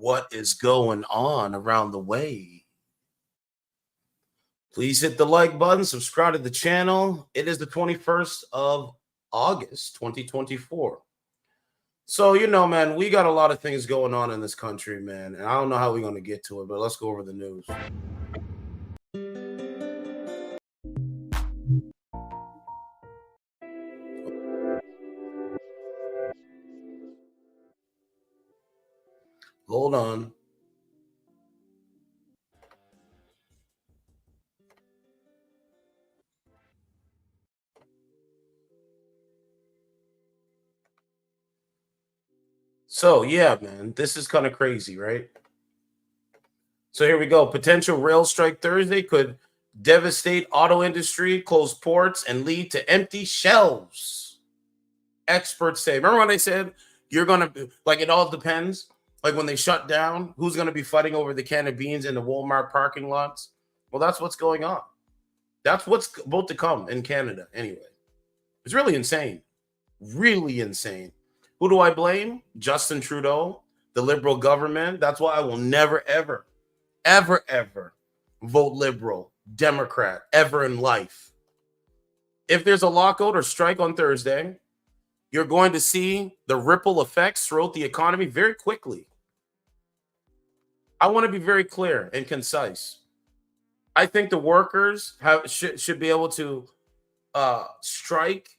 What is going on around the way? Please hit the like button, subscribe to the channel. It is the 21st of August, 2024. So, man, we got a lot of things going on in this country, man. And I don't know how we're going to get to it, but let's go over the news. Hold on. So, yeah, man, this is kind of crazy, right? So here we go. Potential rail strike Thursday could devastate auto industry, close ports, and lead to empty shelves. Experts say. Remember when they said you're going to, like, it all depends? Like when they shut down, who's going to be fighting over the can of beans in the Walmart parking lots? Well, that's what's going on. That's what's about to come in Canada anyway. It's really insane. Really insane. Who do I blame? Justin Trudeau, the Liberal government. That's why I will never, ever vote Liberal, Democrat, ever in life. If there's a lockout or strike on Thursday, you're going to see the ripple effects throughout the economy very quickly. I want to be very clear and concise. I think the workers should be able to strike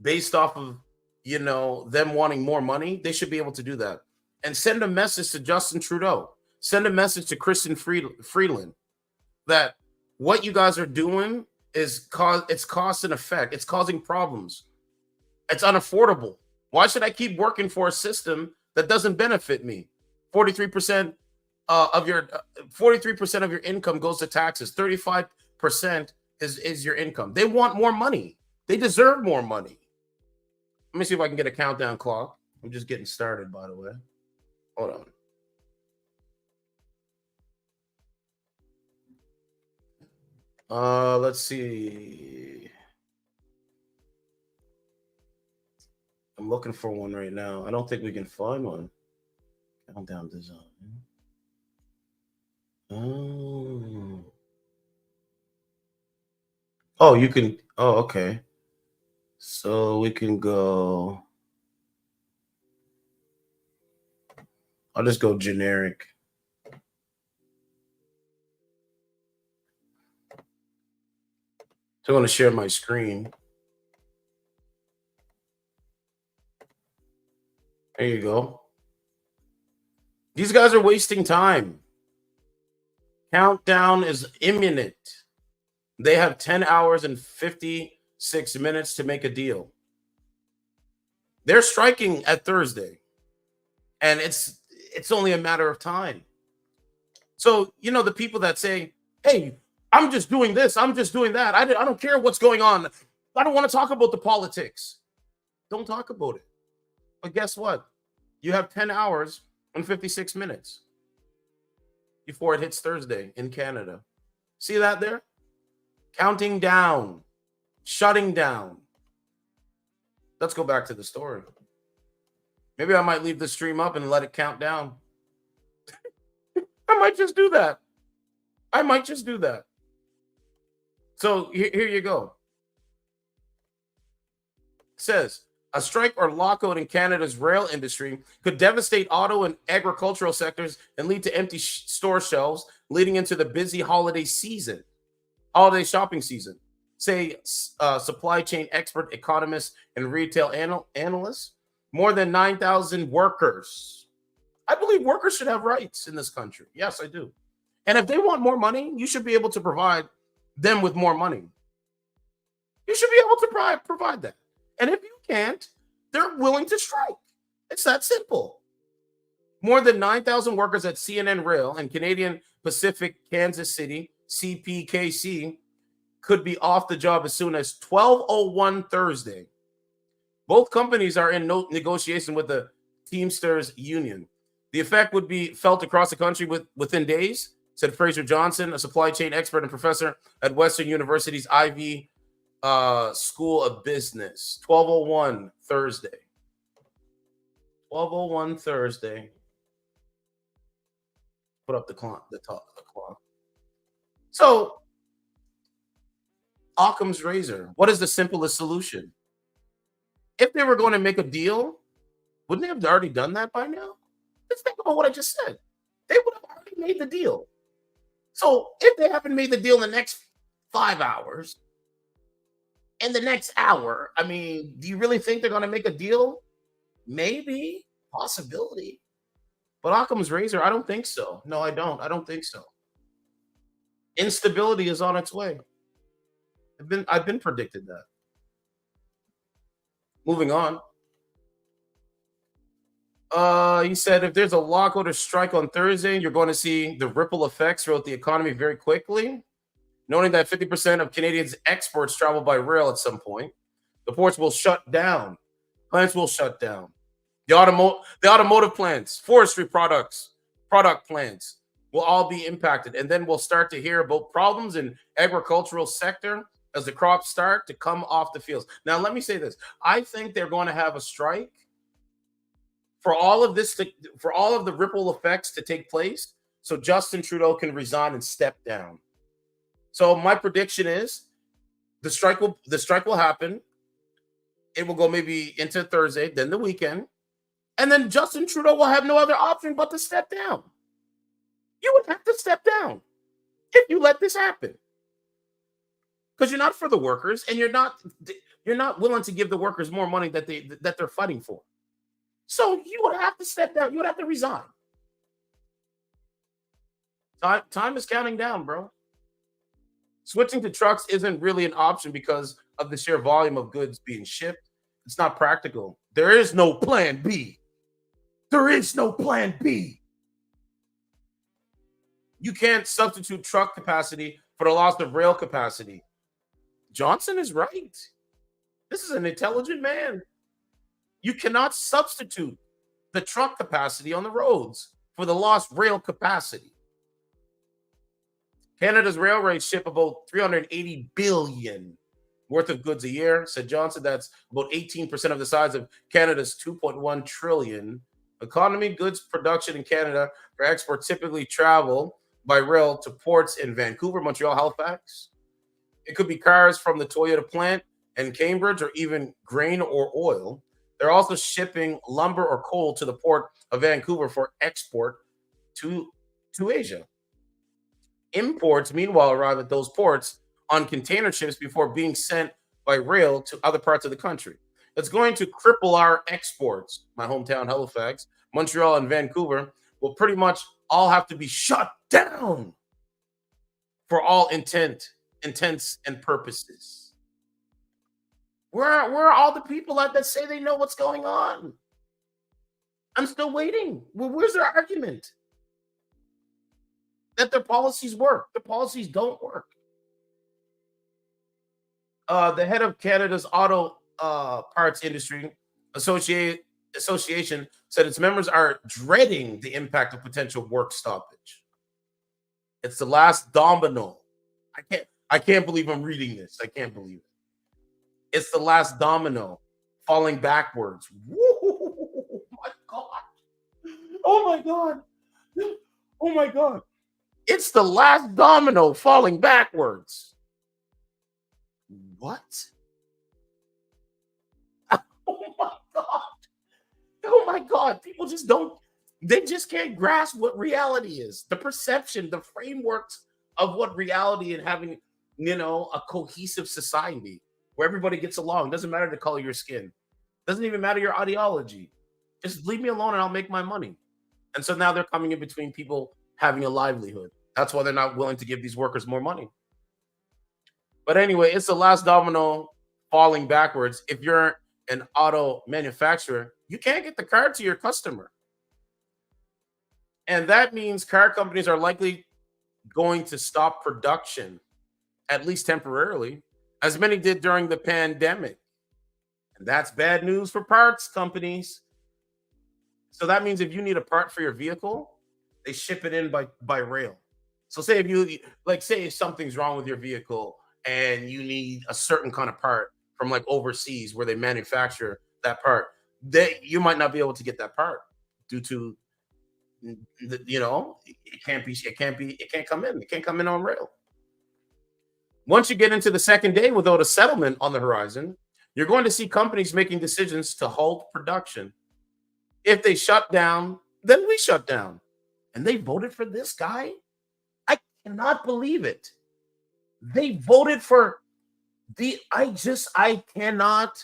based off of, them wanting more money. They should be able to do that. And send a message to Justin Trudeau. Send a message to Kristen Freeland that what you guys are doing is it's cause and effect. It's causing problems. It's unaffordable. Why should I keep working for a system that doesn't benefit me? 43% of your 43% of your income goes to taxes. 35% is your income. They want more money. They deserve more money. Let me see if I can get a countdown clock. I'm just getting started, by the way. Hold on. Let's see. I'm looking for one right now. I don't think we can find one. Countdown design. Oh, you can. Oh, okay. So we can go. I'll just go generic. So I'm going to share my screen. There you go. These guys are wasting time. Countdown is imminent. They have 10 hours and 56 minutes to make a deal. They're striking at Thursday. And it's only a matter of time. So, the people that say, hey, I'm just doing this, I'm just doing that. I don't care what's going on. I don't want to talk about the politics. Don't talk about it. But guess what? You have 10 hours and 56 minutes before it hits Thursday in Canada. See that there? Counting down, shutting down. Let's go back to the story. Maybe I might leave the stream up and let it count down. I might just do that. So here you go. It says, a strike or lockout in Canada's rail industry could devastate auto and agricultural sectors and lead to empty store shelves, leading into the busy holiday shopping season. Say supply chain expert, economists, and retail analysts. More than 9,000 workers. I believe workers should have rights in this country. Yes, I do. And if they want more money, you should be able to provide them with more money. You should be able to provide that. And if you can't, they're willing to strike. It's that simple. More than 9,000 workers at CNN Rail and Canadian Pacific Kansas City, CPKC, could be off the job as soon as 12:01 Thursday. Both companies are in negotiation with the Teamsters union. The effect would be felt across the country within days, said Fraser Johnson, a supply chain expert and professor at Western University's Ivy School of Business. 12:01 Thursday. 12:01 Thursday. Put up the clock, the top of the clock. So Occam's razor. What is the simplest solution? If they were going to make a deal, wouldn't they have already done that by now? Let's think about what I just said. They would have already made the deal. So if they haven't made the deal in the next 5 hours, in the next hour, I mean, do you really think they're going to make a deal? Maybe, possibility. But Occam's razor, I don't think so. No, I don't. I don't think so. Instability is on its way. I've been predicted that. Moving on. He said if there's a lockout or strike on Thursday, you're going to see the ripple effects throughout the economy very quickly. Noting that 50% of Canadians' exports travel by rail at some point, the ports will shut down. Plants will shut down. The automotive plants, forestry product plants will all be impacted. And then we'll start to hear about problems in agricultural sector as the crops start to come off the fields. Now, let me say this. I think they're going to have a strike for all of this, for all of the ripple effects to take place, so Justin Trudeau can resign and step down. So my prediction is the strike will happen. It will go maybe into Thursday, then the weekend, and then Justin Trudeau will have no other option but to step down. You would have to step down if you let this happen, because you're not for the workers, and you're not willing to give the workers more money that they're fighting for. So you would have to step down. You would have to resign. Time is counting down, bro. Switching to trucks isn't really an option because of the sheer volume of goods being shipped. It's not practical. There is no plan B. There is no plan B. You can't substitute truck capacity for the loss of rail capacity. Johnson is right. This is an intelligent man. You cannot substitute the truck capacity on the roads for the lost rail capacity. Canada's railways ship about 380 billion worth of goods a year, said Johnson. That's about 18% of the size of Canada's 2.1 trillion economy. Goods production in Canada for export typically travel by rail to ports in Vancouver, Montreal, Halifax. It could be cars from the Toyota plant in Cambridge, or even grain or oil. They're also shipping lumber or coal to the port of Vancouver for export to Asia. Imports, meanwhile, arrive at those ports on container ships before being sent by rail to other parts of the country. It's going to cripple our exports. My hometown, Halifax, Montreal, and Vancouver will pretty much all have to be shut down for all intents and purposes. Where are all the people that say they know what's going on? I'm still waiting. Well, where's their argument? That their policies work. The policies don't work. The head of Canada's auto parts industry association said its members are dreading the impact of potential work stoppage. It's the last domino. I can't believe I'm reading this. I can't believe it. It's the last domino falling backwards. Woo, my God. Oh my God. Oh my God. It's the last domino falling backwards. What? Oh my God. Oh my God. People just they just can't grasp what reality is. The perception, the frameworks of what reality and having, a cohesive society where everybody gets along. Doesn't matter the color of your skin. Doesn't even matter your ideology. Just leave me alone and I'll make my money. And so now they're coming in between people having a livelihood. That's why they're not willing to give these workers more money. But anyway, it's the last domino falling backwards. If you're an auto manufacturer, you can't get the car to your customer. And that means car companies are likely going to stop production, at least temporarily, as many did during the pandemic. And that's bad news for parts companies. So that means if you need a part for your vehicle, they ship it in by rail. So say if something's wrong with your vehicle and you need a certain kind of part from overseas where they manufacture that part, you might not be able to get that part due to You know, it can't come in. It can't come in on rail. Once you get into the second day without a settlement on the horizon, you're going to see companies making decisions to halt production. If they shut down, then we shut down. And they voted for this guy? I cannot believe it. They voted for I cannot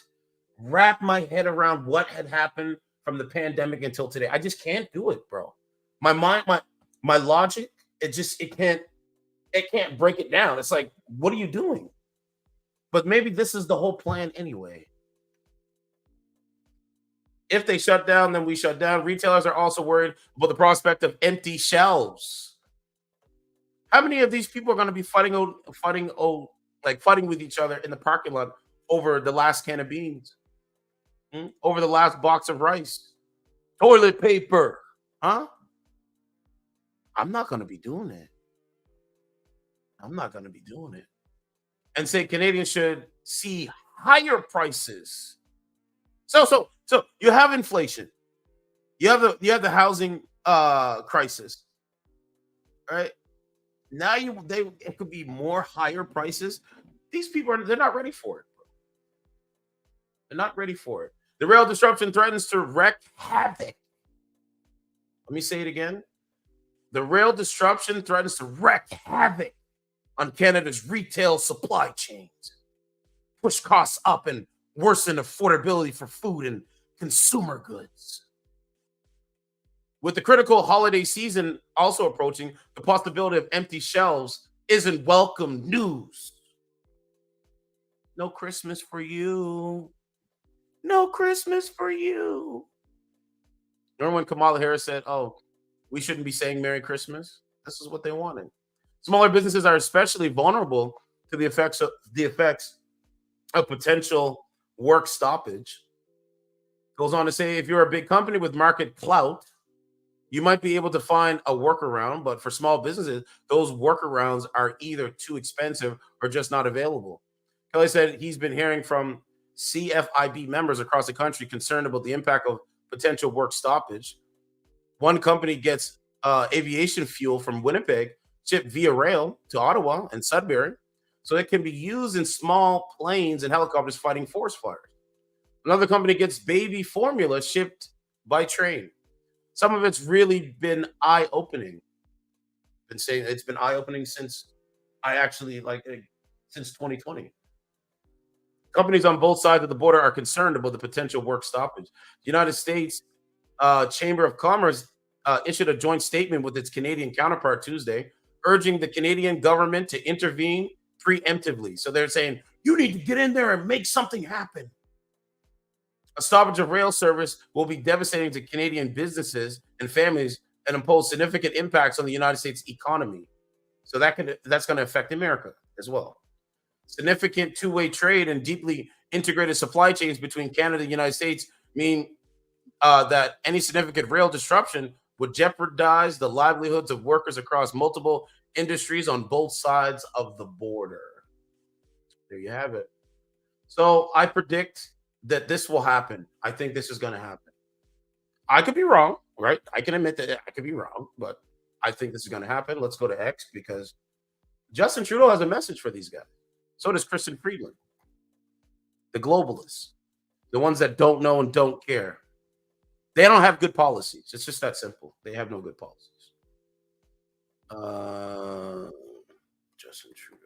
wrap my head around what had happened from the pandemic until today. I just can't do it, bro. My mind, my logic, it can't break it down. It's like, what are you doing? But maybe this is the whole plan anyway. If they shut down, then we shut down. Retailers are also worried about the prospect of empty shelves. How many of these people are going to be fighting with each other in the parking lot over the last can of beans, over the last box of rice, toilet paper? Huh? I'm not going to be doing it. I'm not going to be doing it. And say Canadians should see higher prices. So you have inflation. You have the housing crisis. All right. Now it could be more higher prices. These people they're not ready for it. They're not ready for it. The rail disruption threatens to wreak havoc. Let me say it again. The rail disruption threatens to wreak havoc on Canada's retail supply chains, push costs up, and worsen affordability for food and consumer goods. With the critical holiday season also approaching, the possibility of empty shelves isn't welcome news. No Christmas for you. No Christmas for you. Remember when Kamala Harris said, "Oh, we shouldn't be saying Merry Christmas"? This is what they wanted. Smaller businesses are especially vulnerable to the effects of potential work stoppage. Goes on to say, if you're a big company with market clout, you might be able to find a workaround, but for small businesses, those workarounds are either too expensive or just not available. Kelly said he's been hearing from CFIB members across the country concerned about the impact of potential work stoppage. One company gets aviation fuel from Winnipeg shipped via rail to Ottawa and Sudbury, so it can be used in small planes and helicopters fighting forest fires. Another company gets baby formula shipped by train. Some of it's really been eye-opening. Been saying it's been eye-opening since since 2020. Companies on both sides of the border are concerned about the potential work stoppage. The United States Chamber of Commerce issued a joint statement with its Canadian counterpart Tuesday, urging the Canadian government to intervene preemptively. So they're saying, you need to get in there and make something happen. A stoppage of rail service will be devastating to Canadian businesses and families and impose significant impacts on the United States economy. So that's going to affect America as well. Significant two-way trade and deeply integrated supply chains between Canada and the United States mean that any significant rail disruption would jeopardize the livelihoods of workers across multiple industries on both sides of the border. There you have it. So I predict that this will happen. I think this is going to happen. I could be wrong, right? I can admit that I could be wrong, but I think this is going to happen. Let's go to X because Justin Trudeau has a message for these guys. So does Kristen Friedland, the globalists, the ones that don't know and don't care. They don't have good policies. It's just that simple. They have no good policies. Justin Trudeau.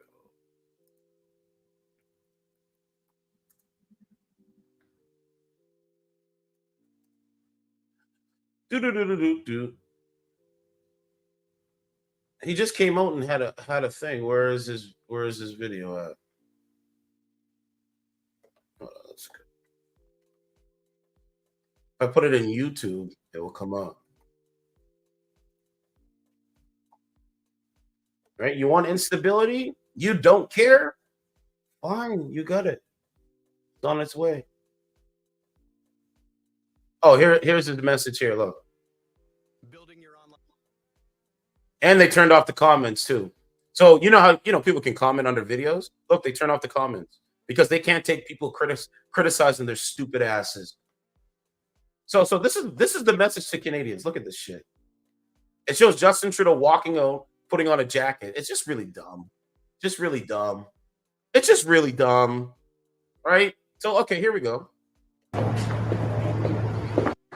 He just came out and had a thing. Where is his video at? Oh, that's good. If I put it in YouTube, it will come up. Right? You want instability? You don't care? Fine, you got it. It's on its way. Oh, here's his message here. Look. Building your online. And they turned off the comments too. So you know how people can comment under videos? Look, they turn off the comments because they can't take people criticizing their stupid asses. So this is the message to Canadians. Look at this shit. It shows Justin Trudeau walking out, putting on a jacket. It's just really dumb. Just really dumb. It's just really dumb. Right? So, okay, here we go.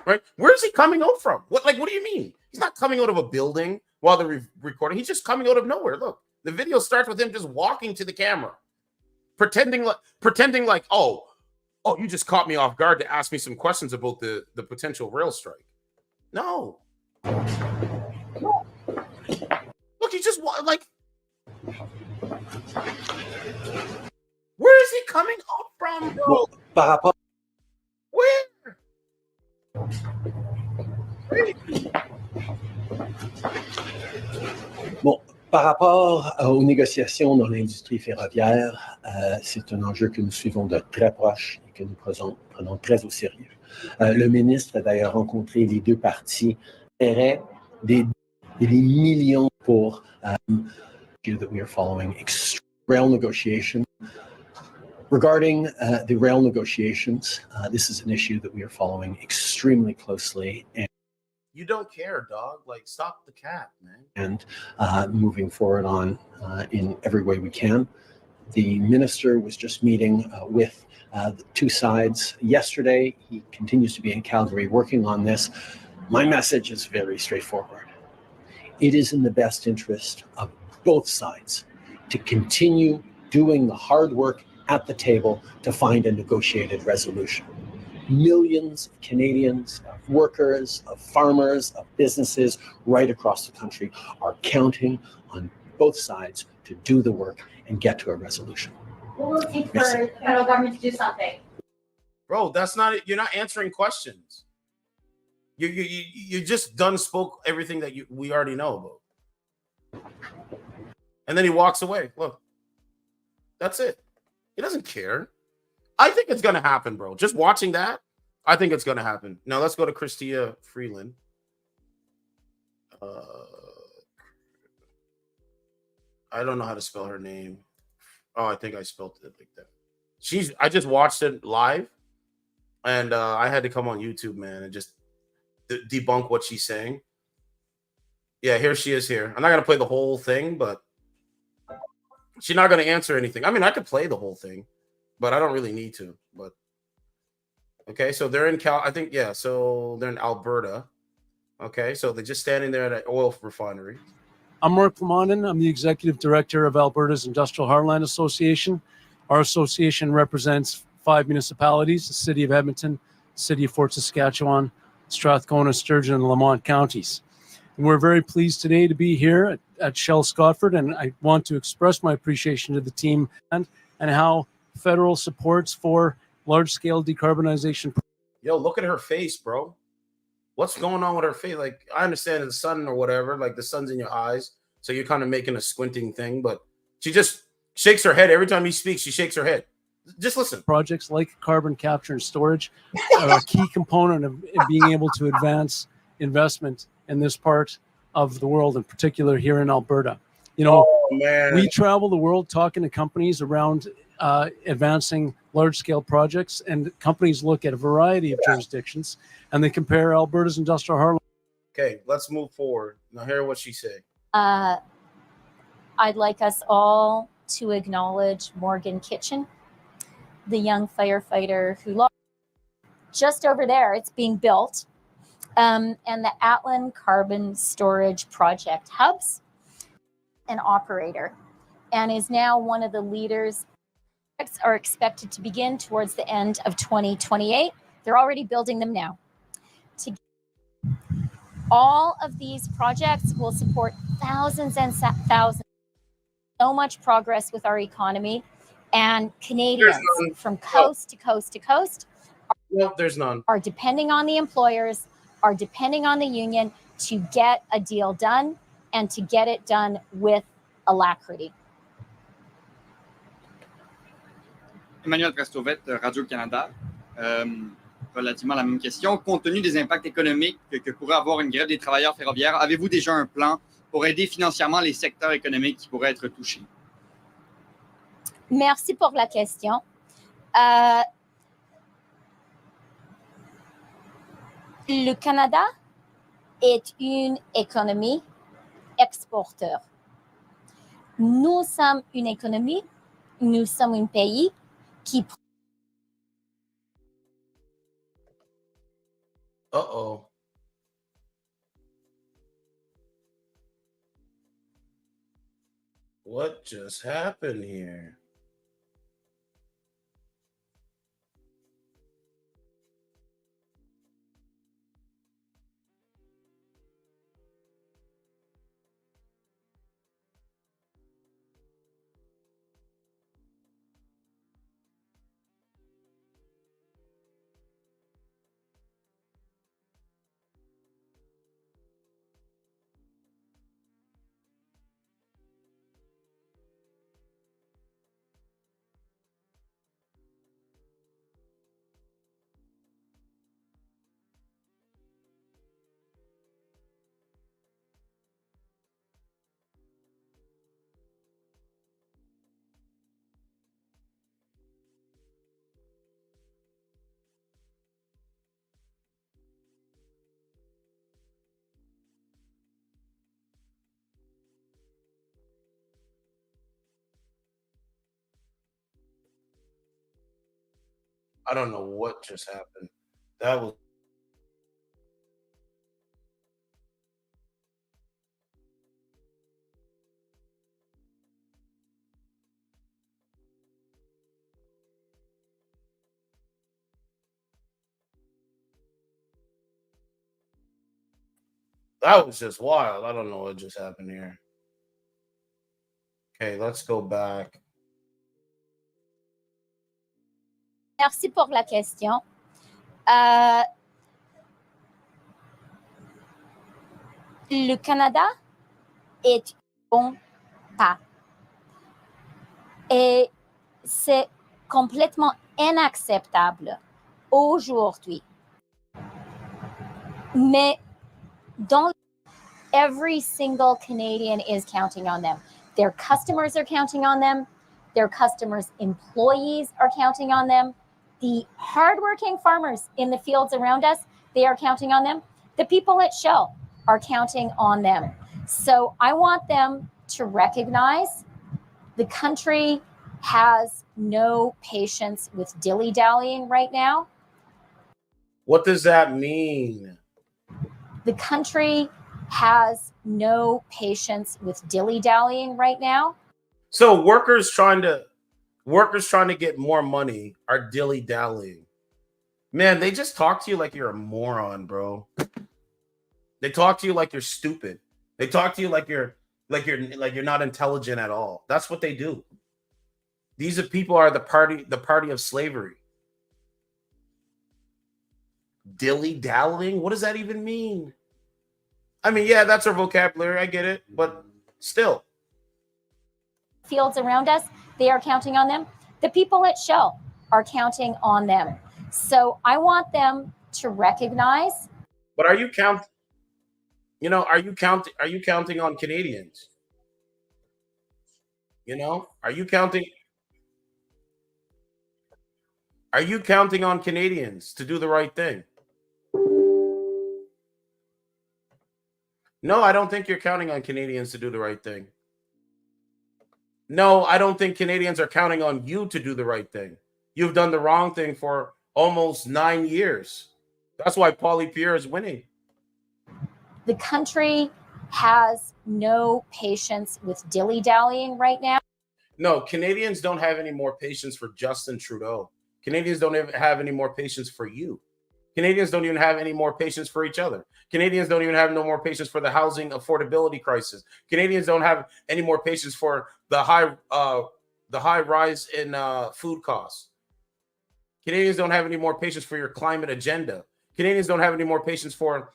Right? Where is he coming out from? What do you mean? He's not coming out of a building while they're recording. He's just coming out of nowhere. Look, the video starts with him just walking to the camera, pretending like, oh, you just caught me off guard to ask me some questions about the potential rail strike. No. Look, he just like, where is he coming out from, bro? Where? Bon, par rapport aux négociations dans l'industrie ferroviaire, c'est un enjeu que nous suivons de très proche et que nous prenons très au sérieux. Le ministre a d'ailleurs rencontré les deux parties, paierait des millions pour that we are following rail negotiations. Regarding the rail negotiations, this is an issue that we are following extremely closely. And you don't care, dog. Like, stop the cat, man. And moving forward on in every way we can. The minister was just meeting with the two sides yesterday. He continues to be in Calgary working on this. My message is very straightforward. It is in the best interest of both sides to continue doing the hard work at the table to find a negotiated resolution. Millions of Canadians, of workers, of farmers, of businesses right across the country are counting on both sides to do the work and get to a resolution. What will it take for the federal government to do something? Bro, that's not it. You're not answering questions. You just done spoke everything that we already know about. And then he walks away. Look, that's it. He doesn't care. I think it's going to happen, bro. Just watching that, I think it's going to happen. Now, let's go to Chrystia Freeland. I don't know how to spell her name. Oh, I think I spelled it like that. I just watched it live, and I had to come on YouTube, man, and just debunk what she's saying. Yeah, here she is here. I'm not going to play the whole thing, but she's not going to answer anything. I mean, I could play the whole thing, but I don't really need to. But okay, so they're in so they're in Alberta. Okay, so they're just standing there at an oil refinery. I'm Mark Lamonden. I'm the executive director of Alberta's Industrial Heartland Association. Our association represents 5 municipalities: the city of Edmonton, the city of Fort Saskatchewan, Strathcona, Sturgeon, and Lamont counties. And we're very pleased today to be here at Shell Scotford, and I want to express my appreciation to the team and how federal supports for large-scale decarbonization. Yo, look at her face, bro. What's going on with her face? Like, I understand the sun or whatever, like the sun's in your eyes, so you're kind of making a squinting thing, but she just shakes her head. Every time he speaks, she shakes her head. Just listen. Projects like carbon capture and storage are a key component of being able to advance investment in this part of the world, in particular here in Alberta. You know, we travel the world talking to companies around advancing large-scale projects, and companies look at a variety of jurisdictions, and they compare Alberta's industrial heartland. Okay, let's move forward. Now hear what she said. I'd like us all to acknowledge Morgan Kitchen, the young firefighter who lost just over there. It's being built. And the Heartland Carbon Storage Project hubs, an operator, and is now one of the leaders. Are expected to begin towards the end of 2028. They're already building them now. All of these projects will support thousands and thousands. So much progress with our economy, and Canadians from coast to coast to coast there's none. Are depending on the employers, are depending on the union to get a deal done and to get it done with alacrity. Emmanuel Prestovet, Radio-Canada. Relativement à la même question. Compte tenu des impacts économiques que pourrait avoir une grève des travailleurs ferroviaires, avez-vous déjà un plan pour aider financièrement les secteurs économiques qui pourraient être touchés? Merci pour la question. Le Canada est une économie exporteur. Nous sommes une économie, nous sommes un pays qui Uh-oh. What just happened here? I don't know what just happened. That was just wild. I don't know what just happened here. Okay, let's go back. Merci pour la question. Le Canada est un bon pas. Et c'est complètement inacceptable aujourd'hui. Mais dans every single Canadian is counting on them. Their customers are counting on them. Their customers' employees are counting on them. The hardworking farmers in the fields around us, they are counting on them. The people at Shell are counting on them. So I want them to recognize the country has no patience with dilly-dallying right now. What does that mean? The country has no patience with dilly-dallying right now. So workers trying to get more money are dilly-dallying. Man, they just talk to you like you're a moron, bro. They talk to you like you're stupid. They talk to you like you're not intelligent at all. That's what they do. These people are the party of slavery. Dilly-dallying? What does that even mean? I mean, yeah, that's our vocabulary. I get it, but still. Fields around us, they are counting on them. The people at Shell are counting on them. So I want them to recognize. But are you counting on Canadians? Are you counting on Canadians to do the right thing? No, I don't think you're counting on Canadians to do the right thing. No, I don't think Canadians are counting on you to do the right thing. You've done the wrong thing for almost 9 years. That's why Paulie Pierre is winning. The country has no patience with dilly-dallying right now. No, Canadians don't have any more patience for Justin Trudeau. Canadians don't even have any more patience for you. Canadians don't even have any more patience for each other. Canadians don't even have no more patience for the housing affordability crisis. Canadians don't have any more patience for the high rise in food costs. Canadians don't have any more patience for your climate agenda. Canadians don't have any more patience for,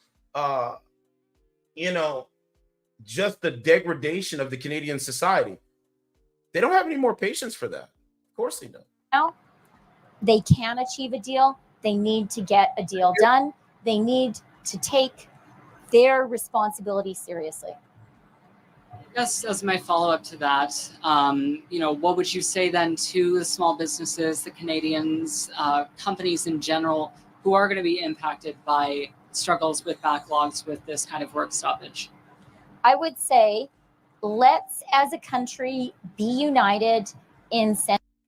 just the degradation of the Canadian society. They don't have any more patience for that. Of course they don't. Now, they can achieve a deal. They need to get a deal done. They need to take their responsibility seriously. Yes, as my follow-up to that, what would you say then to the small businesses, the Canadians, companies in general, who are going to be impacted by struggles with backlogs with this kind of work stoppage? I would say, let's as a country be united in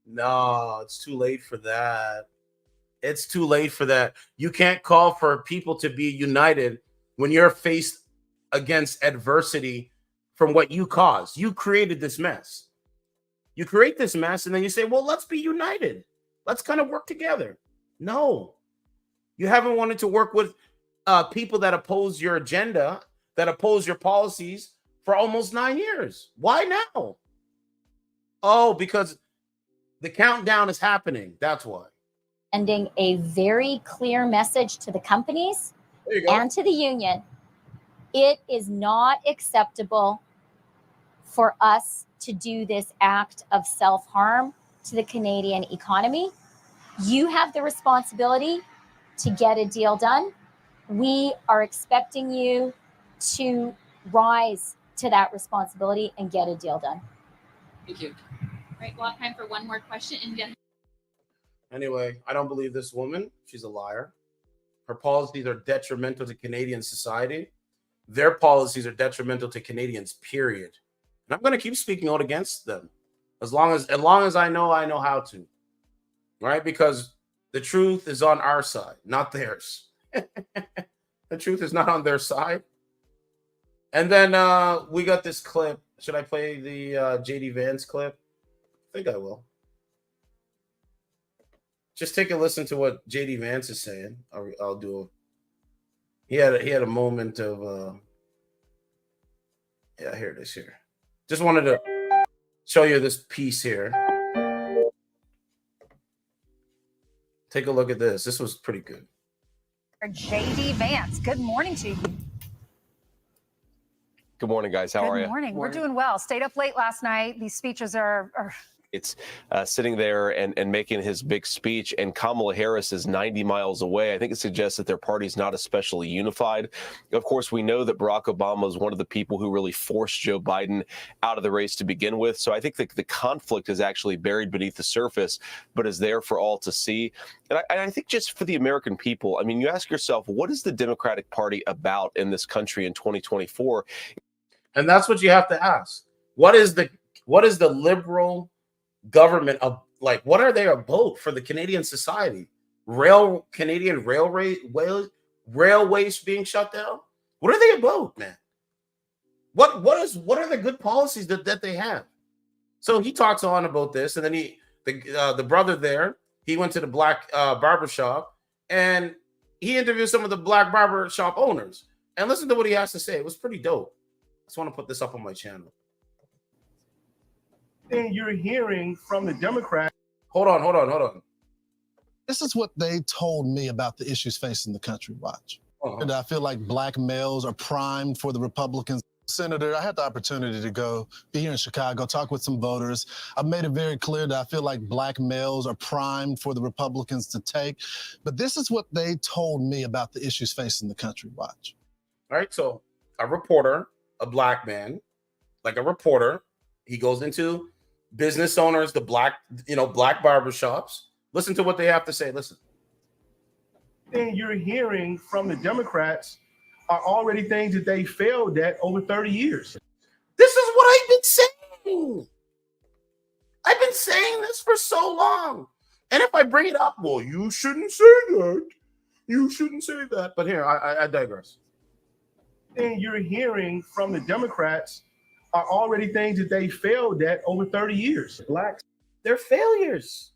No, it's too late for that. It's too late for that. You can't call for people to be united when you're faced against adversity from what you caused. You created this mess. You create this mess and then you say, well, let's be united. Let's kind of work together. No, you haven't wanted to work with people that oppose your agenda, that oppose your policies for almost 9 years. Why now? Oh, because the countdown is happening. That's why. sending a very clear message to the companies There you go. and to the union. It is not acceptable for us to do this act of self-harm to the Canadian economy. You have the responsibility to get a deal done. We are expecting you to rise to that responsibility and get a deal done. Thank you. Right, we'll have time for one more question. And Anyway, I don't believe this woman. She's a liar. Her policies are detrimental to Canadian society. Their policies are detrimental to Canadians, period. And I'm going to keep speaking out against them as long as I know how to. Right? Because the truth is on our side, not theirs. The truth is not on their side. And then we got this clip. Should I play the JD Vance clip? I think I will. Just take a listen to what JD Vance is saying. I'll do it. He had a moment of yeah, here it is here. Just wanted to show you this piece here. Take a look at this. This was pretty good. JD Vance, good morning to you. Good morning, guys. How are you? Good morning. We're doing well. Stayed up late last night. These speeches are It's sitting there and making his big speech, and Kamala Harris is 90 miles away. I think it suggests that their party's not especially unified. Of course, we know that Barack Obama was one of the people who really forced Joe Biden out of the race to begin with. So I think the conflict is actually buried beneath the surface, but is there for all to see. And I think just for the American people, I mean, you ask yourself, what is the Democratic Party about in this country in 2024? And that's what you have to ask. What is the liberal government of, like, what are they about for the Canadian society? Canadian railways being shut down? What are they about, man? What are the good policies that they have? So he talks on about this, and then the brother there, he went to the black barbershop and he interviewed some of the black barbershop owners. And listen to what he has to say. It was pretty dope. I just want to put this up on my channel. Thing you're hearing from the Democrats. Hold on. This is what they told me about the issues facing the country. Watch. And I feel like black males are primed for the Republicans. Senator, I had the opportunity to be here in Chicago, talk with some voters. I've made it very clear that I feel like black males are primed for the Republicans to take. But this is what they told me about the issues facing the country. Watch. All right. So a reporter, a black man, like a reporter, he goes into business owners, the black barbershops. Listen to what they have to say. Listen. Thing you're hearing from the Democrats are already things that they failed at over 30 years. This is what I've been saying. I've been saying this for so long. And if I bring it up, well, you shouldn't say that. You shouldn't say that. But here, I digress. Thing you're hearing from the Democrats are already things that they failed at over 30 years. Blacks, they're failures.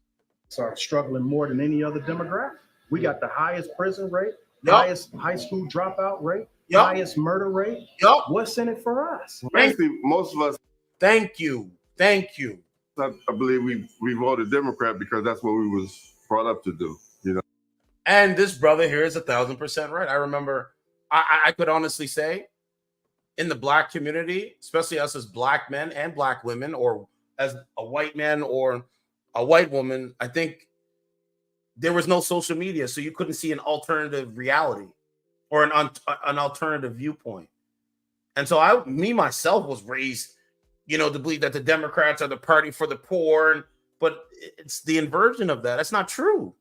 Are struggling more than any other demographic. We got the highest prison rate, highest high school dropout rate, highest murder rate. What's in it for us? Basically, most of us. Thank you. I believe we voted Democrat because that's what we was brought up to do. You know. And this brother here is 1,000% right. I remember. I could honestly say, in the black community, especially us as black men and black women, or as a white man or a white woman, I think there was no social media, so you couldn't see an alternative reality or an alternative viewpoint. And so myself was raised, to believe that the Democrats are the party for the poor, but it's the inversion of that. That's not true.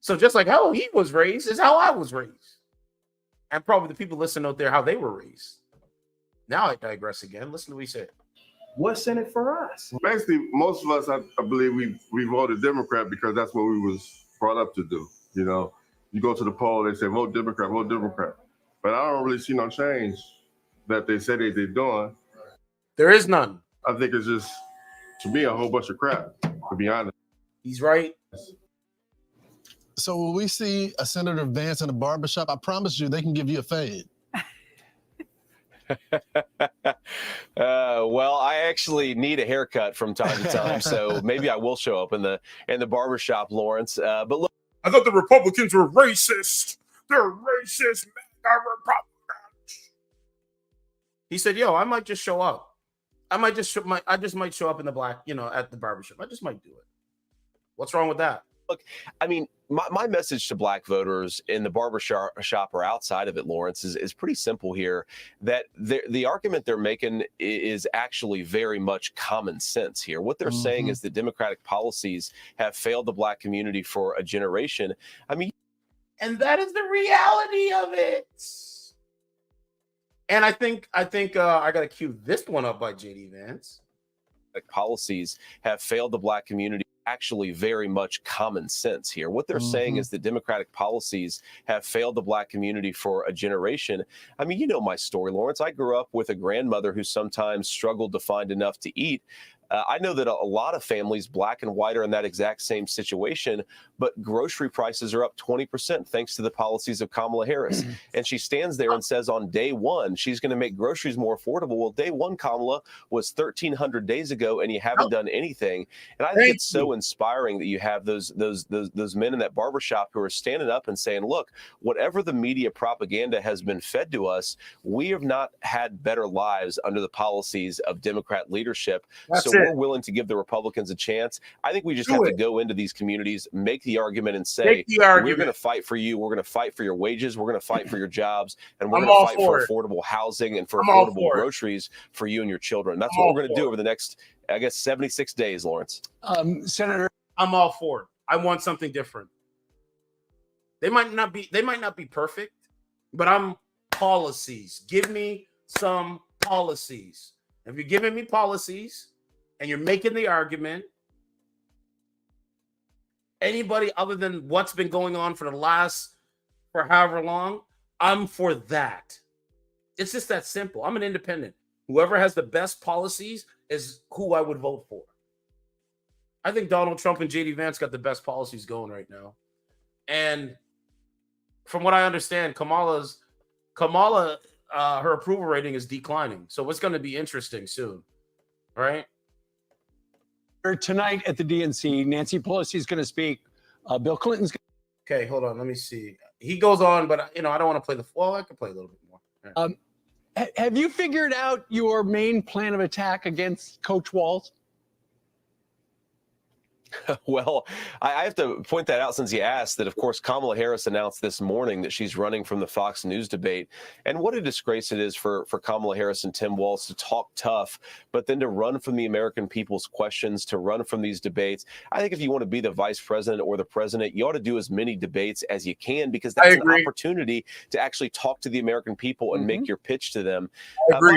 So just like how he was raised is how I was raised. And probably the people listening out there, how they were raised. Now I digress again. Listen to what he said. What's in it for us? Basically, most of us, I believe, we voted Democrat because that's what we was brought up to do. You know, you go to the poll, they say vote Democrat, vote Democrat. But I don't really see no change that they say they're doing. There is none. I think it's just, to me, a whole bunch of crap, to be honest. He's right. So when we see a Senator Vance in a barbershop, I promise you they can give you a fade. Well, I actually need a haircut from time to time, so maybe I will show up in the barbershop, Lawrence. But look, I thought the Republicans were racist. They're racist. They're Republicans. He said, "Yo, I might just show up. I just might show up in the black, at the barbershop. I just might do it. What's wrong with that?" Look, I mean, my message to black voters in the barbershop or outside of it, Lawrence, is pretty simple here. That the argument they're making is actually very much common sense here. What they're saying is that Democratic policies have failed the black community for a generation. I mean, and that is the reality of it. And I think I got to cue this one up by JD Vance. Policies have failed the black community. Actually very much common sense here. What they're saying is that Democratic policies have failed the black community for a generation. I mean, you know my story, Lawrence. I grew up with a grandmother who sometimes struggled to find enough to eat. I know that a lot of families, black and white, are in that exact same situation, but grocery prices are up 20% thanks to the policies of Kamala Harris. And she stands there and says on day one, she's going to make groceries more affordable. Well, day one, Kamala, was 1,300 days ago, and you haven't done anything. And I think it's so inspiring that you have those men in that barbershop who are standing up and saying, look, whatever the media propaganda has been fed to us, we have not had better lives under the policies of Democrat leadership. We're willing to give the Republicans a chance. I think we just have to go into these communities, make the argument, and say, we're going to fight for you. We're going to fight for your wages. We're going to fight for your jobs. And we're going to fight for affordable housing and for affordable groceries for you and your children. That's what we're going to do over the next, I guess, 76 days, Lawrence. Senator, I'm all for it. I want something different. They might not be perfect, but I'm policies. Give me some policies. If you're giving me policies, and you're making the argument, anybody other than what's been going on for however long, I'm for that. It's just that simple. I'm an independent. Whoever has the best policies is who I would vote for. I think Donald Trump and JD Vance got the best policies going right now. And from what I understand, Kamala, her approval rating is declining. So it's going to be interesting soon, right? Tonight at the DNC, Nancy Pelosi is going to speak. Bill Clinton's. Okay, hold on. Let me see. He goes on, but I don't want to play I can play a little bit more. Right. Have you figured out your main plan of attack against Coach Walz? Well, I have to point that out since you asked that, of course, Kamala Harris announced this morning that she's running from the Fox News debate. And what a disgrace it is for Kamala Harris and Tim Walz to talk tough, but then to run from the American people's questions, to run from these debates. I think if you want to be the vice president or the president, you ought to do as many debates as you can, because that's an opportunity to actually talk to the American people and make your pitch to them.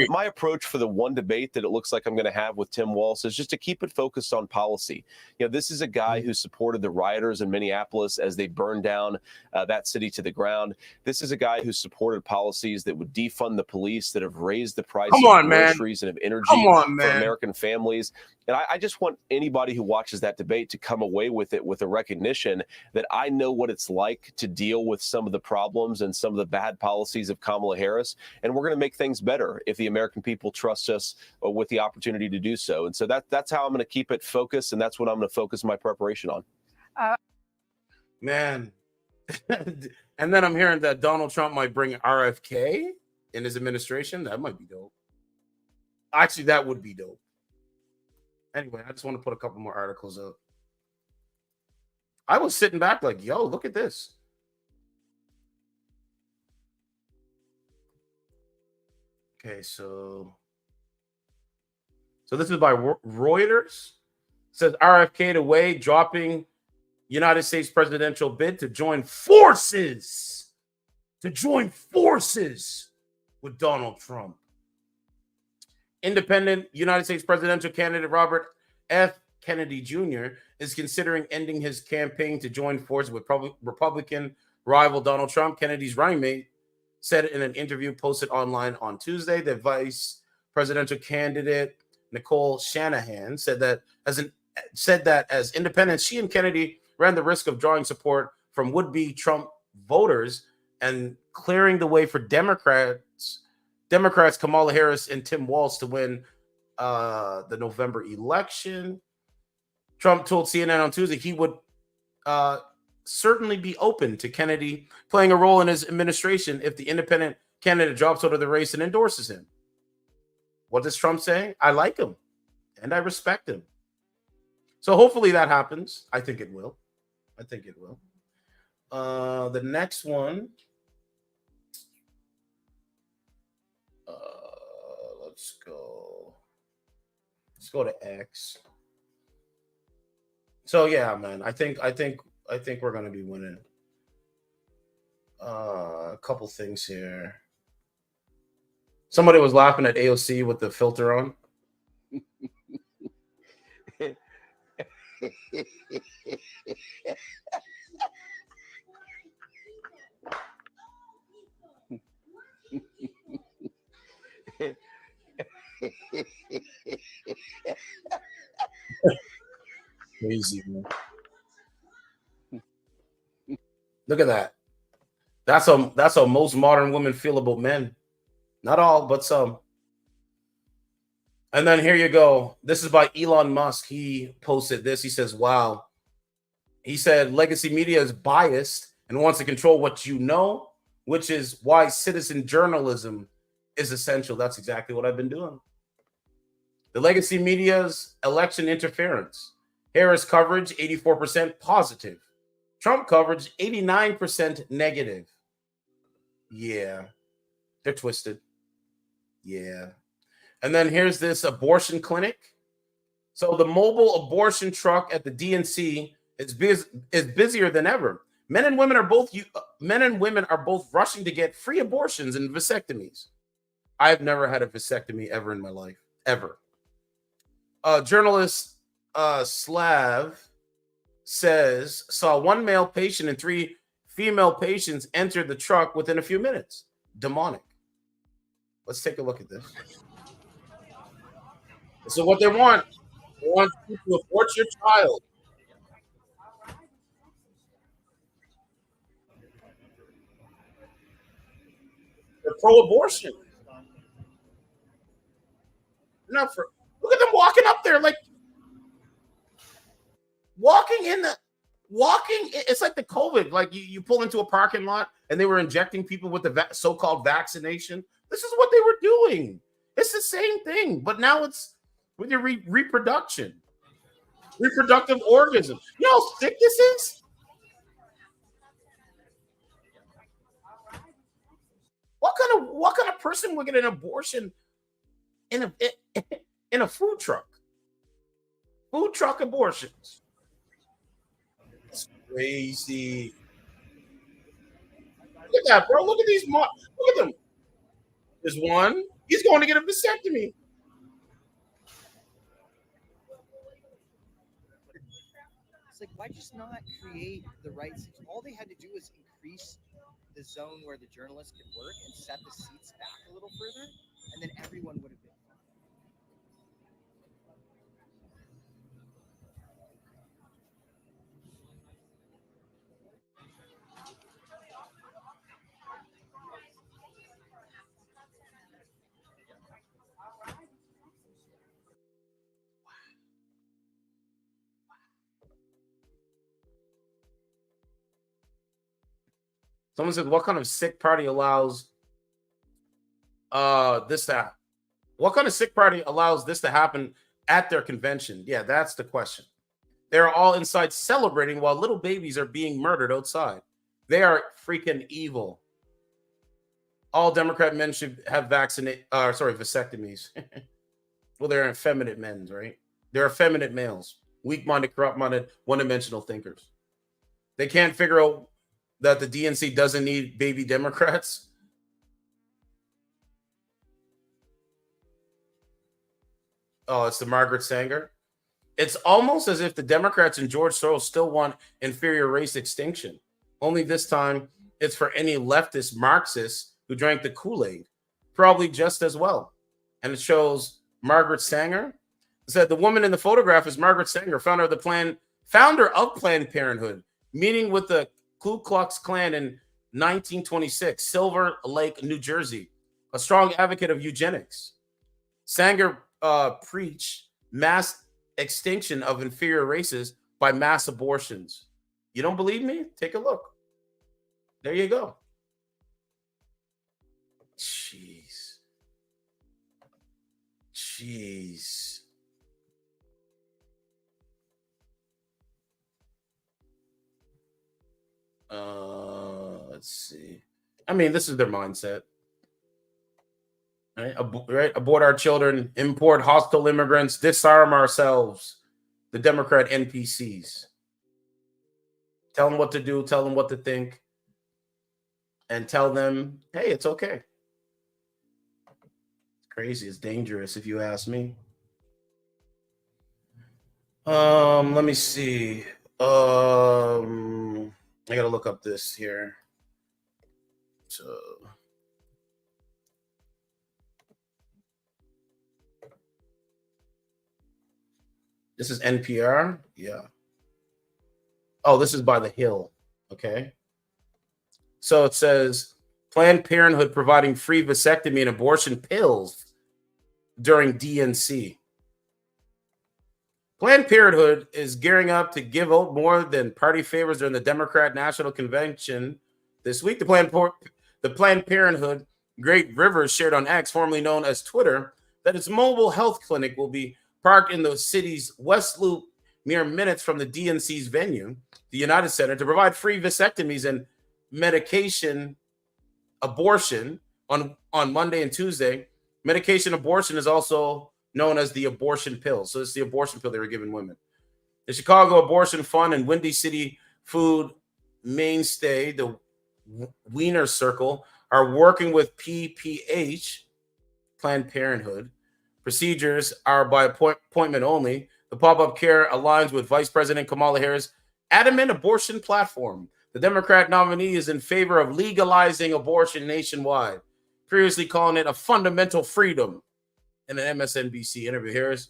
My approach for the one debate that it looks like I'm going to have with Tim Walz is just to keep it focused on policy. This is a guy who supported the rioters in Minneapolis as they burned down that city to the ground. This is a guy who supported policies that would defund the police, that have raised the price of groceries and of energy for American families. And I just want anybody who watches that debate to come away with it with a recognition that I know what it's like to deal with some of the problems and some of the bad policies of Kamala Harris. And we're going to make things better if the American people trust us with the opportunity to do so. And so that's how I'm going to keep it focused. And that's what I'm going to focus my preparation on. Man. And then I'm hearing that Donald Trump might bring RFK in his administration. That might be dope. Actually, that would be dope. Anyway, I just want to put a couple more articles up. I was sitting back like, yo, look at this. Okay, so this is by Reuters. It says RFK to Wade dropping, United States presidential bid to join forces with Donald Trump. Independent United States presidential candidate Robert F. Kennedy Jr. is considering ending his campaign to join forces with Republican rival Donald Trump. Kennedy's running mate said in an interview posted online on Tuesday that vice presidential candidate Nicole Shanahan said that as independents, she and Kennedy ran the risk of drawing support from would-be Trump voters and clearing the way for Democrats Kamala Harris and Tim Walz to win the November election. Trump told CNN on Tuesday he would certainly be open to Kennedy playing a role in his administration if the independent candidate drops out of the race and endorses him. What does Trump say? I like him and I respect him. So hopefully that happens. I think it will. The next one. Let's go to X. So yeah, man, I think we're gonna be winning. A couple things here. Somebody was laughing at AOC with the filter on. Crazy, man. Look at that. That's how most modern women feel about men. Not all, but some. And then here you go. This is by Elon Musk. He posted this. He says, wow. He said, legacy media is biased and wants to control what you know, which is why citizen journalism is essential. That's exactly what I've been doing. The legacy media's election interference. Harris coverage, 84% positive. Trump coverage, 89% negative. Yeah. They're twisted. Yeah. And then here's this abortion clinic. So the mobile abortion truck at the DNC is busier than ever. Men and women are both rushing to get free abortions and vasectomies. I've never had a vasectomy ever in my life, ever. Journalist Slav says saw one male patient and 3 female patients enter the truck within a few minutes. Demonic. Let's take a look at this. This is what they want. They want you to abort your child. They're pro-abortion. Not for. Look at them walking up there, like it's like the COVID. Like you pull into a parking lot and they were injecting people with the so-called vaccination. This is what they were doing. It's the same thing, but now it's with your reproductive organisms. You know how sick this is? What kind of person would get an abortion in a food truck? Food truck abortions. It's crazy. Look at that, bro. Look at these. Look at them. There's one. He's going to get a vasectomy. It's like, why just not create the right? All they had to do was increase the zone where the journalists could work and set the seats back a little further, and then everyone would have been. Someone said, what kind of sick party allows this to happen? What kind of sick party allows this to happen at their convention? Yeah, that's the question. They're all inside celebrating while little babies are being murdered outside. They are freaking evil. All Democrat men should have vasectomies. Well, they're effeminate men, right? They're effeminate males, weak-minded, corrupt-minded, one-dimensional thinkers. They can't figure out that the DNC doesn't need baby Democrats. Oh, it's the Margaret Sanger. It's almost as if the Democrats and George Soros still want inferior race extinction. Only this time it's for any leftist Marxists who drank the Kool-Aid, probably just as well. And it shows Margaret Sanger. It said the woman in the photograph is Margaret Sanger, founder of Planned Parenthood, meeting with the Ku Klux Klan in 1926, Silver Lake, New Jersey, a strong advocate of eugenics. Sanger preached mass extinction of inferior races by mass abortions. You don't believe me? Take a look. There you go. Jeez. Let's see. I mean, this is their mindset. Right? Abort our children, import hostile immigrants, disarm ourselves. The Democrat NPCs. Tell them what to do, tell them what to think, and tell them, hey, it's okay. It's crazy, it's dangerous if you ask me. Let me see. I gotta look up this here. So this is NPR. Yeah. Oh, this is by The Hill. Okay. So it says Planned Parenthood providing free vasectomy and abortion pills during DNC. Planned Parenthood is gearing up to give out more than party favors during the Democrat National Convention this week. The Planned Parenthood Great Rivers shared on X, formerly known as Twitter, that its mobile health clinic will be parked in the city's West Loop, mere minutes from the DNC's venue, the United Center, to provide free vasectomies and medication abortion on Monday and Tuesday. Medication abortion is also known as the abortion pill. So it's the abortion pill they were giving women. The Chicago Abortion Fund and Windy City food mainstay, the Wiener Circle, are working with PPH, Planned Parenthood. Procedures are by appointment only. The pop-up care aligns with Vice President Kamala Harris' adamant abortion platform. The Democrat nominee is in favor of legalizing abortion nationwide, previously calling it a fundamental freedom. In an MSNBC interview, Harris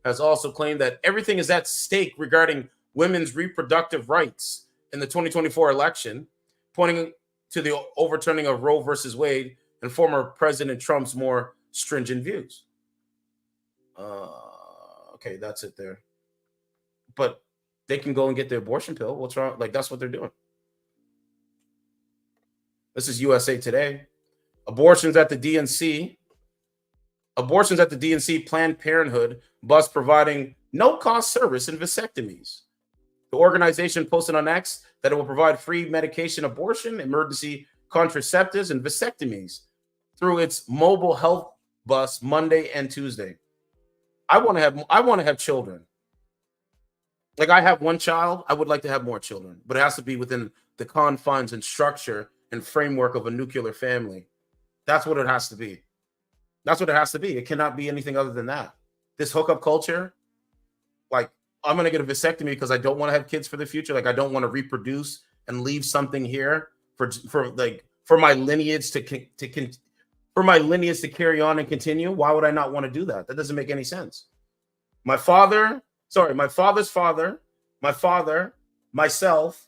has also claimed that everything is at stake regarding women's reproductive rights in the 2024 election, pointing to the overturning of Roe versus Wade and former President Trump's more stringent views. Okay, that's it there. But they can go and get the abortion pill. What's wrong? Like, that's what they're doing. This is USA Today. Abortions at the DNC, Planned Parenthood bus providing no-cost service in vasectomies. The organization posted on X that it will provide free medication abortion, emergency contraceptives, and vasectomies through its mobile health bus Monday and Tuesday. I want to have children. Like, I have one child. I would like to have more children, but it has to be within the confines and structure and framework of a nuclear family. That's what it has to be. That's what it has to be. It cannot be anything other than that. This hookup culture, like, I'm going to get a vasectomy because I don't want to have kids for the future. Like, I don't want to reproduce and leave something here for my lineage to carry on and continue. Why would I not want to do that? That doesn't make any sense. My father's father, my father, myself,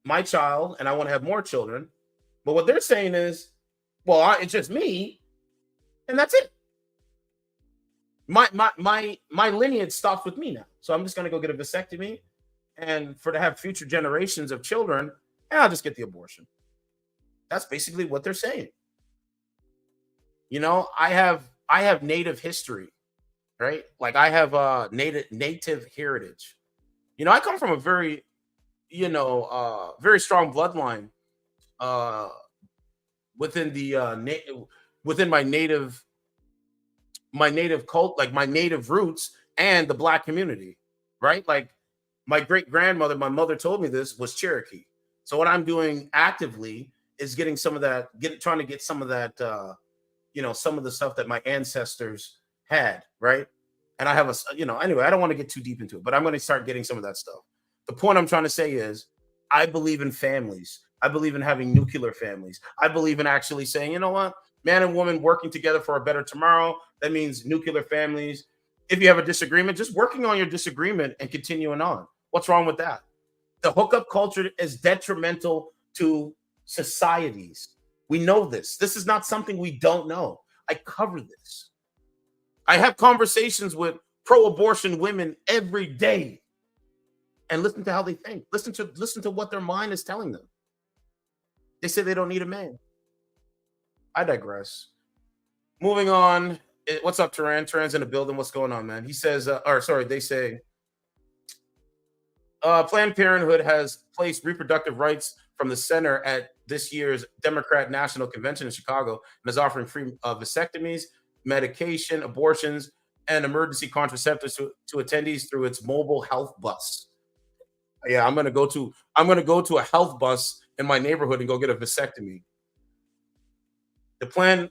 my child, and I want to have more children. But what they're saying is, well, it's just me, and that's it. My lineage stops with me now. So I'm just gonna go get a vasectomy, and to have future generations of children, and I'll just get the abortion. That's basically what they're saying. You know, I have native history, right? Like, I have native heritage. You know, I come from a very, very strong bloodline within the within my native cult, like my native roots and the Black community, right? Like, My great grandmother, my mother told me this, was Cherokee. So what I'm doing actively is getting some of that, trying to get some of that, some of the stuff that my ancestors had, right? And I have anyway, I don't want to get too deep into it, but I'm going to start getting some of that stuff. The point I'm trying to say is I believe in families. I believe in having nuclear families. I believe in actually saying, you know what, man and woman working together for a better tomorrow. That means nuclear families. If you have a disagreement, just working on your disagreement and continuing on. What's wrong with that? The hookup culture is detrimental to societies. We know this. This is not something we don't know. I cover this. I have conversations with pro-abortion women every day and listen to how they think. Listen to what their mind is telling them. They say they don't need a man. I digress. Moving on. What's up, Turan? Turan's in the building. What's going on, man? He says, they say, Planned Parenthood has placed reproductive rights from the center at this year's Democrat National Convention in Chicago and is offering free vasectomies, medication, abortions, and emergency contraceptives to attendees through its mobile health bus. Yeah, I'm gonna go to a health bus in my neighborhood and go get a vasectomy. The Planned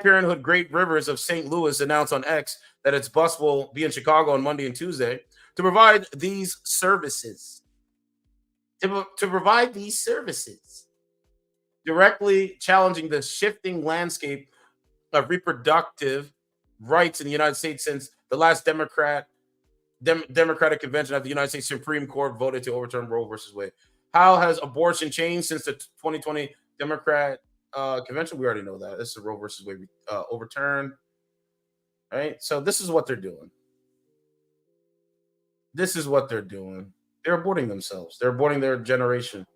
Parenthood Great Rivers of St. Louis announced on X that its bus will be in Chicago on Monday and Tuesday to provide these services. To provide these services, directly challenging the shifting landscape of reproductive rights in the United States since the last Democratic convention of the United States Supreme Court voted to overturn Roe versus Wade. How has abortion changed since the 2020 Democrat convention? We already know that. This is a Roe versus Wade overturn. Right? So this is what they're doing. This is what they're doing. They're aborting themselves. They're aborting their generation.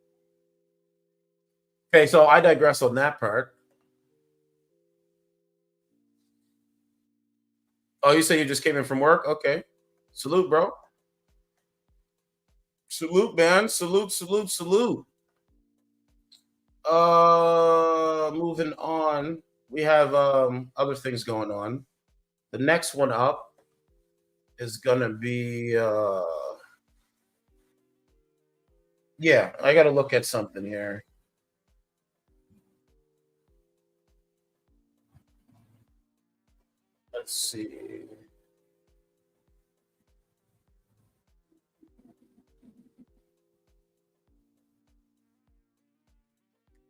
Okay, so I digress on that part. Oh, you say you just came in from work? Okay. Salute, bro. Salute, man. Salute. Moving on. We have other things going on. The next one up is gonna be yeah, I gotta look at something here. Let's see.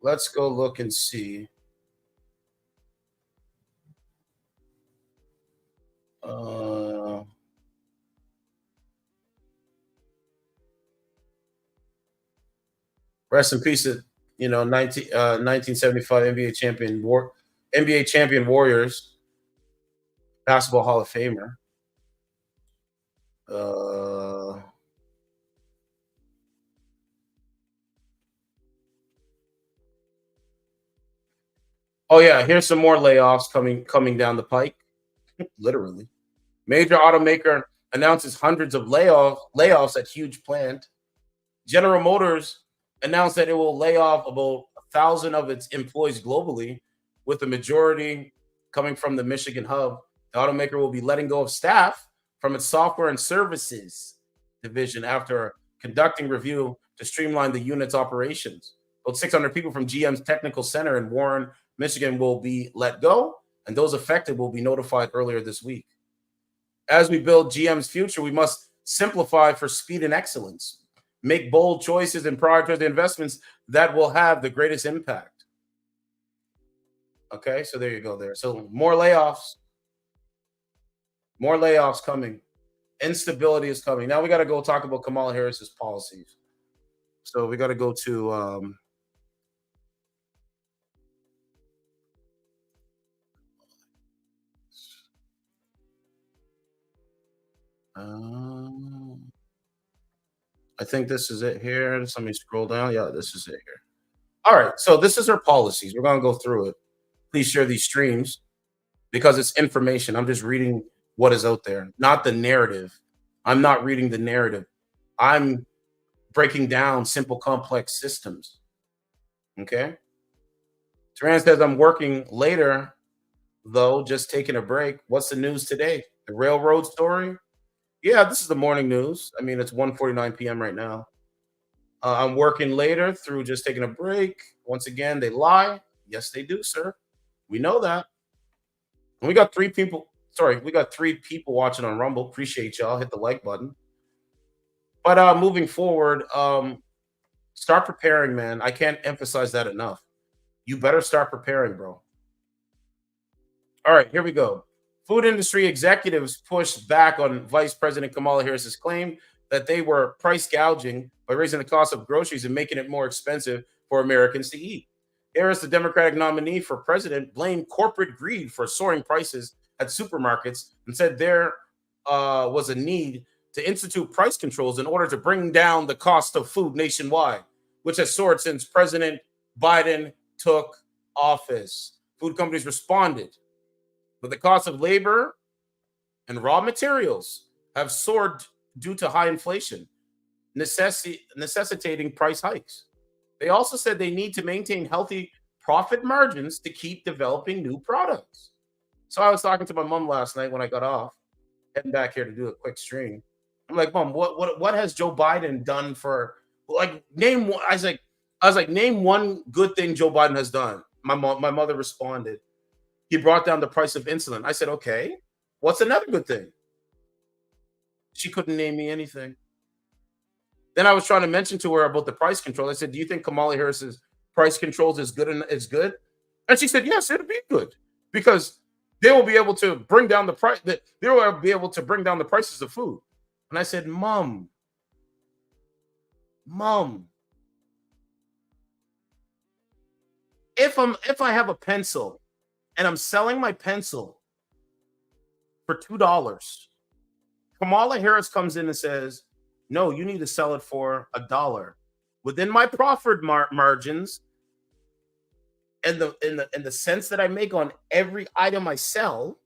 Let's go look and see. Rest in peace, 1975 NBA champion Warriors basketball Hall of Famer. Oh yeah, here's some more layoffs coming down the pike. Literally. Major automaker announces hundreds of layoffs at huge plant. General Motors announced that it will lay off about 1,000 of its employees globally, with the majority coming from the Michigan hub. The automaker will be letting go of staff from its software and services division after conducting review to streamline the unit's operations. About 600 people from GM's technical center in Warren, Michigan will be let go, and those affected will be notified earlier this week. As we build GM's future, we must simplify for speed and excellence, make bold choices, and prioritize the investments that will have the greatest impact. Okay, so there you go there. So more layoffs coming. Instability is coming. Now we got to go talk about Kamala Harris's policies. So we got to go to I think this is it here. Let me scroll down. Yeah, this is it here. All right, so this is her policies. We're going to go through it. Please share these streams because it's information. I'm just reading what is out there, not the narrative. I'm not reading the narrative. I'm breaking down simple, complex systems. Okay? Taran says, I'm working later, though, just taking a break. What's the news today? The railroad story? Yeah, this is the morning news. I mean, it's 1:49 p.m. right now. I'm working later through just taking a break. Once again, they lie. Yes, they do, sir. We know that. And we got three people. Sorry, we got 3 people watching on Rumble. Appreciate y'all. Hit the like button. But moving forward, start preparing, man. I can't emphasize that enough. You better start preparing, bro. All right, here we go. Food industry executives pushed back on Vice President Kamala Harris's claim that they were price gouging by raising the cost of groceries and making it more expensive for Americans to eat. Harris, the Democratic nominee for president, blamed corporate greed for soaring prices at supermarkets and said there was a need to institute price controls in order to bring down the cost of food nationwide, which has soared since President Biden took office. Food companies responded, but the cost of labor and raw materials have soared due to high inflation, necessitating price hikes. They also said they need to maintain healthy profit margins to keep developing new products. So I was talking to my mom last night when I got off, heading back here to do a quick stream. I'm like, Mom, what has Joe Biden done for, like, name one? I was like, name one good thing Joe Biden has done. My mother responded, he brought down the price of insulin. I said, okay, what's another good thing? She couldn't name me anything. Then I was trying to mention to her about the price control. I said, do you think Kamala Harris's price controls is good? And she said, yes, it'll be good because they will be able to bring down the price. They will be able to bring down the prices of food. And I said, Mom, if I have a pencil and I'm selling my pencil for $2, Kamala Harris comes in and says, no, you need to sell it for $1. Within my profit margins and the sense that I make on every item I sell,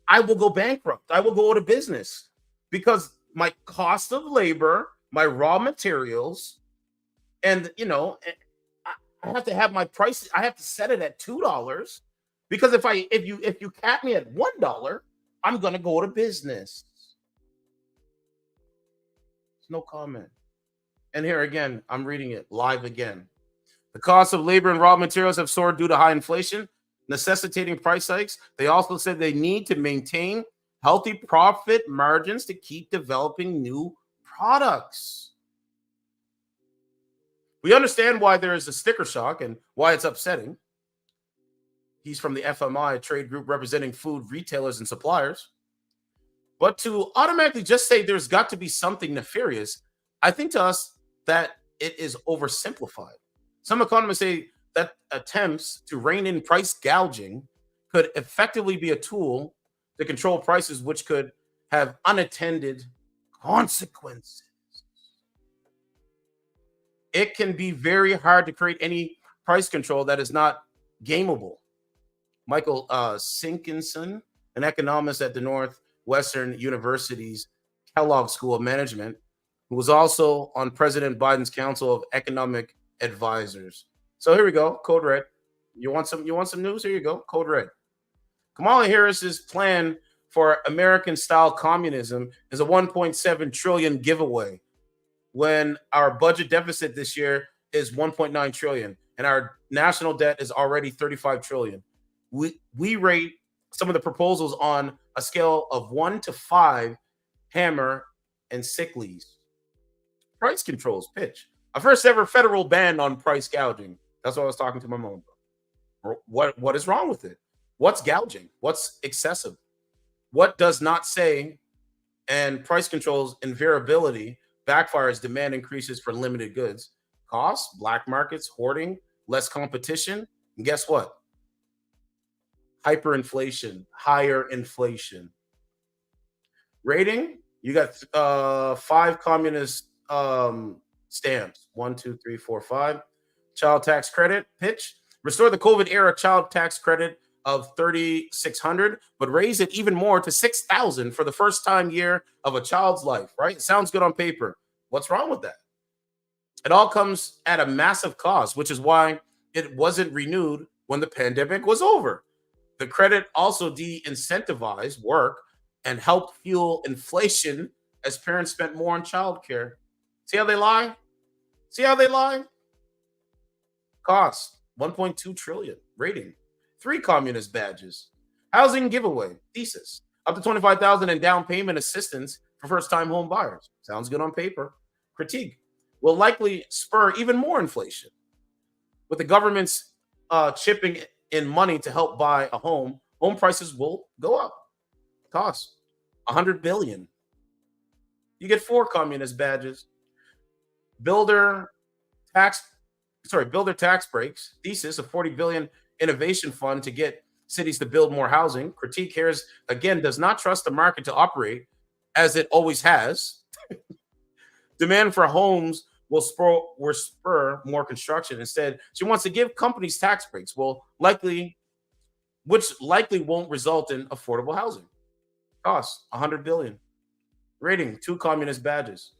I will go bankrupt. I will go out of business because my cost of labor, my raw materials, and I have to have my price. I have to set it at $2 because if you cap me at $1, I'm gonna go out of business. No comment. And here again, I'm reading it live again. The cost of labor and raw materials have soared due to high inflation, necessitating price hikes. They also said they need to maintain healthy profit margins to keep developing new products. We understand why there is a sticker shock and why it's upsetting. He's from the FMI, a trade group representing food retailers and suppliers. But to automatically just say there's got to be something nefarious, I think to us that it is oversimplified. Some economists say that attempts to rein in price gouging could effectively be a tool to control prices, which could have unattended consequences. It can be very hard to create any price control that is not gameable. Michael Sinkinson, an economist at the Northwestern University's Kellogg School of Management, who was also on President Biden's Council of Economic Advisors. So here we go. Code red. You want some news? Here you go. Code red. Kamala Harris's plan for American-style communism is a $1.7 trillion giveaway when our budget deficit this year is $1.9 trillion and our national debt is already $35 trillion. We rate some of the proposals on a scale of 1 to 5, hammer and sick leaves. Price controls pitch. A first ever federal ban on price gouging. That's what I was talking to my mom about. What is wrong with it? What's gouging? What's excessive? What does not say? And price controls invariability backfires demand increases for limited goods. Costs, black markets, hoarding, less competition. And guess what? Hyperinflation, higher inflation. Rating, you got 5 communist stamps. 1, 2, 3, 4, 5. Child tax credit pitch. Restore the COVID era child tax credit of $3,600, but raise it even more to $6,000 for the first time year of a child's life, right? It sounds good on paper. What's wrong with that? It all comes at a massive cost, which is why it wasn't renewed when the pandemic was over. The credit also de-incentivized work and helped fuel inflation as parents spent more on childcare. See how they lie? See how they lie? Cost 1.2 trillion. Rating 3 communist badges. Housing giveaway. Thesis up to 25,000 in down payment assistance for first-time home buyers. Sounds good on paper. Critique will likely spur even more inflation. With the government's chipping in money to help buy a home, home prices will go up. Cost 100 billion. You get 4 communist badges. Builder tax breaks. Thesis, a 40 billion innovation fund to get cities to build more housing. Critique Harris again does not trust the market to operate as it always has. Demand for homes will spur more construction. Instead, she wants to give companies tax breaks, which likely won't result in affordable housing. Cost 100 billion. Rating 2 communist badges.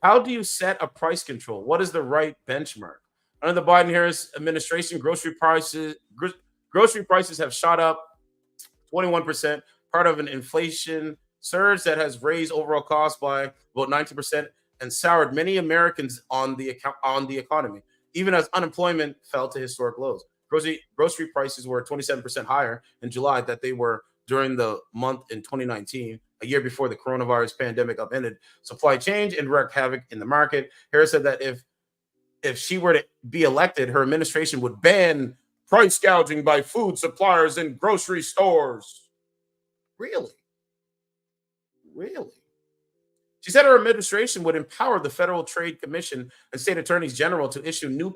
How do you set a price control? What is the right benchmark? Under the Biden-Harris administration, grocery prices have shot up 21%, part of an inflation surge that has raised overall costs by about 90% and soured many Americans on the economy, even as unemployment fell to historic lows. Grocery prices were 27% higher in July than they were during the month in 2019, a year before the coronavirus pandemic upended supply chain and wreaked havoc in the market. Harris said that if she were to be elected, her administration would ban price gouging by food suppliers in grocery stores. Really? She said her administration would empower the Federal Trade Commission and state attorneys general to issue new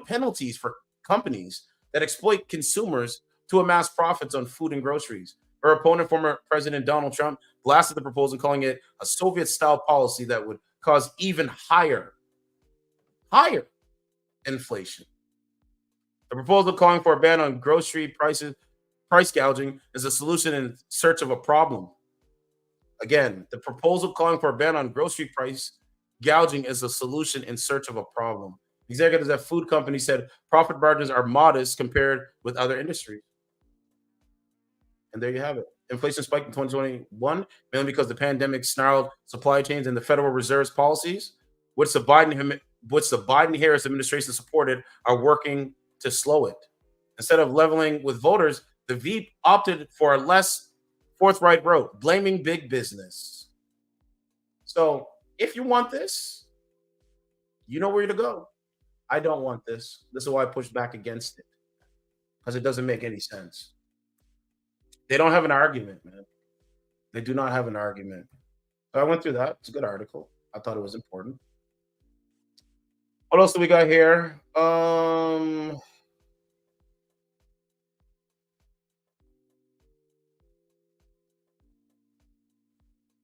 penalties for companies that exploit consumers to amass profits on food and groceries. Her opponent, former President Donald Trump, blasted the proposal, calling it a Soviet-style policy that would cause even higher inflation. The proposal calling for a ban on grocery price gouging is a solution in search of a problem. Again, the proposal calling for a ban on grocery price gouging is a solution in search of a problem. Executives at food companies said profit margins are modest compared with other industries. And there you have it. Inflation spiked in 2021, mainly because the pandemic snarled supply chains and the Federal Reserve's policies, which the Biden-Harris administration supported, are working to slow it. Instead of leveling with voters, the VP opted for a less forthright road, blaming big business. So if you want this, you know where to go. I don't want this. This is why I pushed back against it, because it doesn't make any sense. They don't have an argument, man. They do not have an argument. So I went through that. It's a good article. I thought it was important. What else do we got here?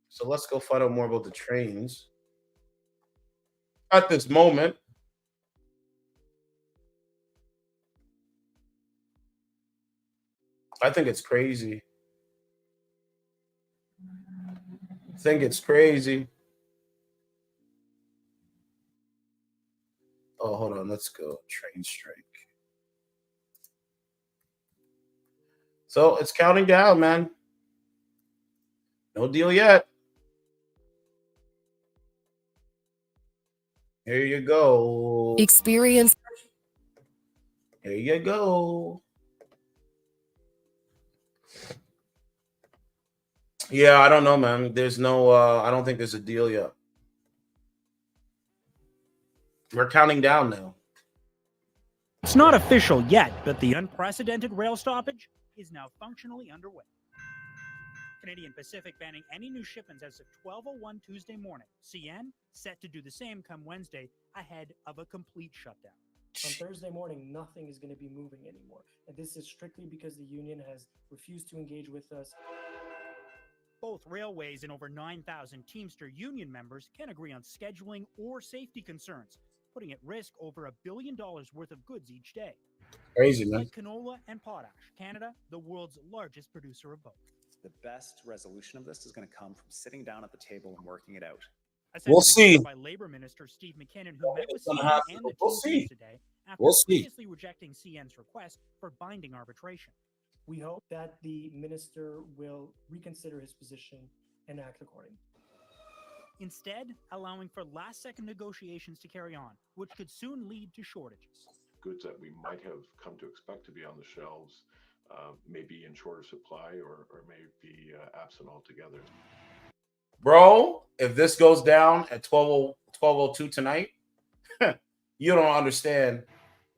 So let's go find out more about the trains. At this moment, I think it's crazy. Oh, hold on. Let's go. Train strike. So it's counting down, man. No deal yet. Here you go. Experience. Here you go. Yeah, I don't know, man. There's no, I don't think there's a deal yet. We're counting down now. It's not official yet, but the unprecedented rail stoppage is now functionally underway. Canadian Pacific banning any new shipments as of 12:01 Tuesday morning. CN set to do the same come Wednesday ahead of a complete shutdown. On Thursday morning, nothing is going to be moving anymore. And this is strictly because the union has refused to engage with us. Both railways and over 9,000 Teamster union members can agree on scheduling or safety concerns, putting at risk over $1 billion worth of goods each day. Crazy, man. Like canola and potash, Canada, the world's largest producer of both. The best resolution of this is going to come from sitting down at the table and working it out. We'll see. By Labor Minister Steve McKinnon, who met with CN and the We'll see. today after We'll see. previously rejecting CN's request for binding arbitration. We hope that the minister will reconsider his position and act accordingly. Instead, allowing for last-second negotiations to carry on, which could soon lead to shortages. Goods that we might have come to expect to be on the shelves may be in shorter supply or may be absent altogether. Bro, if this goes down at 12:02 tonight, you don't understand.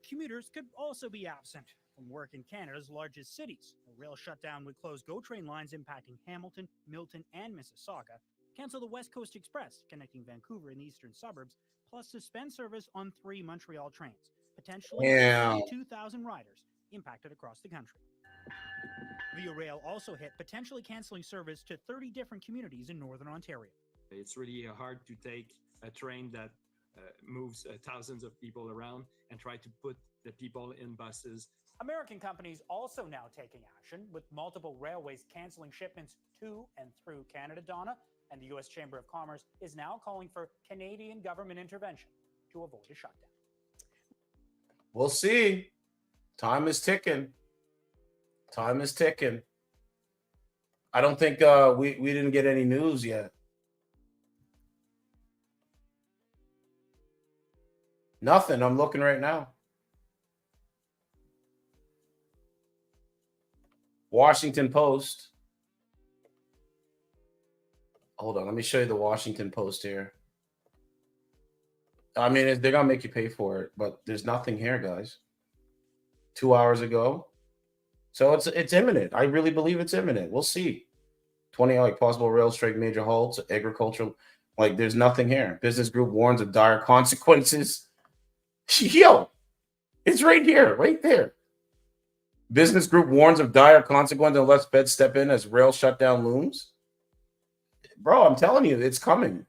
Commuters could also be absent from work in Canada's largest cities. A rail shutdown would close GO train lines impacting Hamilton, Milton, and Mississauga, cancel the West Coast Express connecting Vancouver and the eastern suburbs, plus suspend service on 3 Montreal trains, potentially 32,000 riders impacted across the country. Via Rail also hit potentially canceling service to 30 different communities in Northern Ontario. It's really hard to take a train that moves thousands of people around and try to put the people in buses. American companies also now taking action, with multiple railways canceling shipments to and through Canada, Donna, and the U.S. Chamber of Commerce is now calling for Canadian government intervention to avoid a shutdown. We'll see. Time is ticking. Time is ticking. I don't think we didn't get any news yet. Nothing. I'm looking right now. Washington Post. Hold on. Let me show you the Washington Post here. I mean, they're going to make you pay for it, but there's nothing here, guys. 2 hours ago. So it's imminent. I really believe it's imminent. We'll see. 20 possible rail strike, major halts, agricultural. Like, there's nothing here. Business group warns of dire consequences. Yo, it's right here, right there. Business group warns of dire consequences unless feds step in as rail shutdown looms. Bro, I'm telling you, it's coming.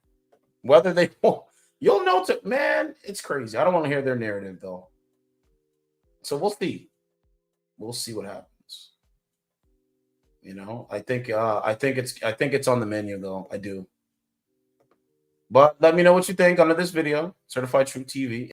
Whether they won't, you'll know. Man, it's crazy. I don't want to hear their narrative though. So we'll see. We'll see what happens. You know, I think it's on the menu though. I do. But let me know what you think under this video. Certified True TV.